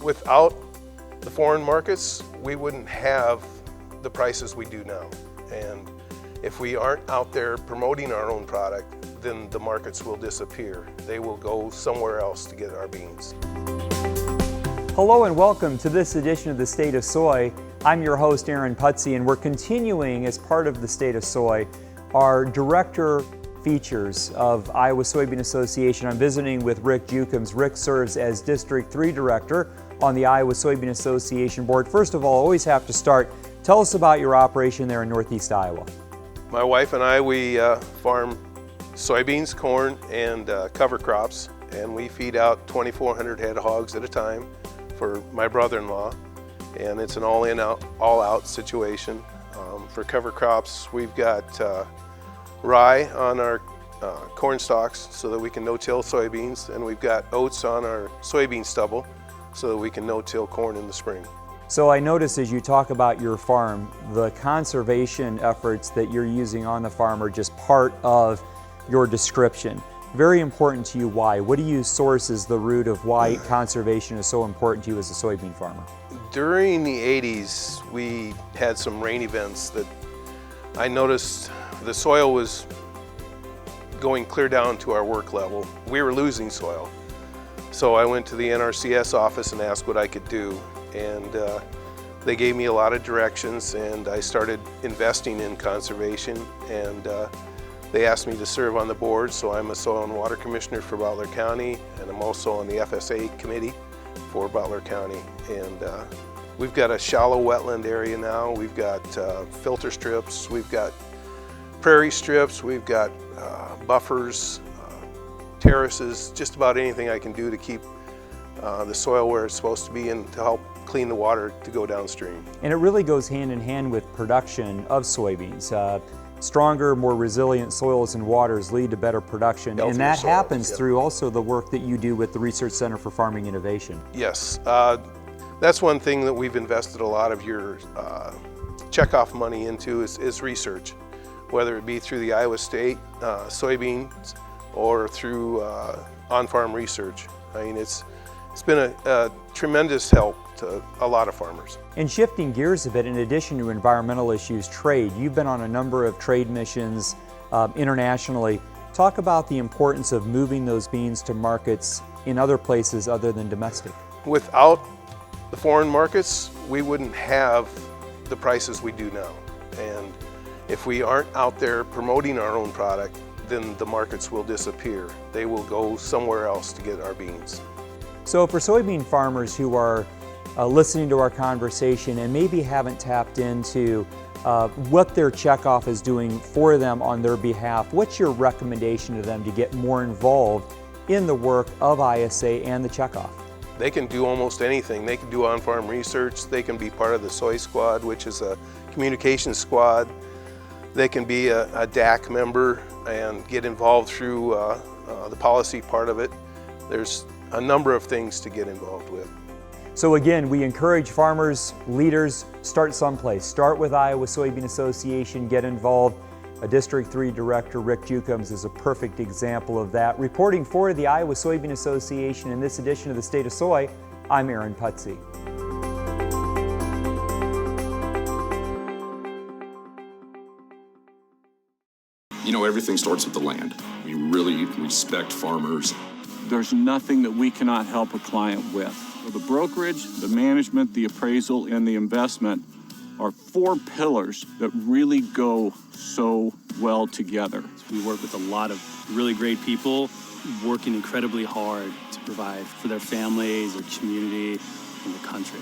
Without the foreign markets, we wouldn't have the prices we do now. And if we aren't out there promoting our own product, then the markets will disappear. They will go somewhere else to get our beans. Hello and welcome to this edition of the State of Soy. I'm your host, Aaron Putsey, and we're continuing as part of the State of Soy our director features of Iowa Soybean Association. I'm visiting with Rick Juchems. Rick serves as District 3 Director on the Iowa Soybean Association Board. First of all, always have to start, tell us about your operation there in Northeast Iowa. My wife and I, we farm soybeans, corn, and cover crops, and we feed out 2,400 head of hogs at a time for my brother-in-law, and it's an all-in, all-out situation. For cover crops, we've got rye on our corn stalks so that we can no-till soybeans, and we've got oats on our soybean stubble so that we can no-till corn in the spring. So I notice as you talk about your farm, the conservation efforts that you're using on the farm are just part of your description. Very important to you. Why? What do you source as the root of why conservation is so important to you as a soybean farmer? During the 80s, we had some rain events that I noticed the soil was going clear down to our work level. We were losing soil. So I went to the NRCS office and asked what I could do. And they gave me a lot of directions, and I started investing in conservation. And they asked me to serve on the board, so I'm a Soil and Water Commissioner for Butler County, and I'm also on the FSA committee for Butler County. And we've got a shallow wetland area now. We've got filter strips, we've got prairie strips, we've got buffers, terraces, just about anything I can do to keep the soil where it's supposed to be and to help clean the water to go downstream. And it really goes hand in hand with production of soybeans. Stronger, more resilient soils and waters lead to better production, and that happens through also the work that you do with the Research Center for Farming Innovation. Yes, that's one thing that we've invested a lot of your checkoff money into is research, whether it be through the Iowa State soybeans or through on-farm research. I mean, it's been a tremendous help to a lot of farmers. And shifting gears a bit, in addition to environmental issues, trade. You've been on a number of trade missions internationally. Talk about the importance of moving those beans to markets in other places other than domestic. Without the foreign markets, we wouldn't have the prices we do now. And if we aren't out there promoting our own product, then the markets will disappear. They will go somewhere else to get our beans. So for soybean farmers who are listening to our conversation and maybe haven't tapped into what their checkoff is doing for them on their behalf, what's your recommendation to them to get more involved in the work of ISA and the checkoff? They can do almost anything. They can do on-farm research. They can be part of the Soy Squad, which is a communications squad. They can be a DAC member and get involved through the policy part of it. There's a number of things to get involved with. So again, we encourage farmers, leaders, start someplace. Start with Iowa Soybean Association, get involved. A District 3 Director, Rick Juchems, is a perfect example of that. Reporting for the Iowa Soybean Association in this edition of the State of Soy, I'm Aaron Putsey. You know, everything starts with the land. We really respect farmers. There's nothing that we cannot help a client with. So the brokerage, the management, the appraisal, and the investment are four pillars that really go so well together. We work with a lot of really great people working incredibly hard to provide for their families, their community, and the country.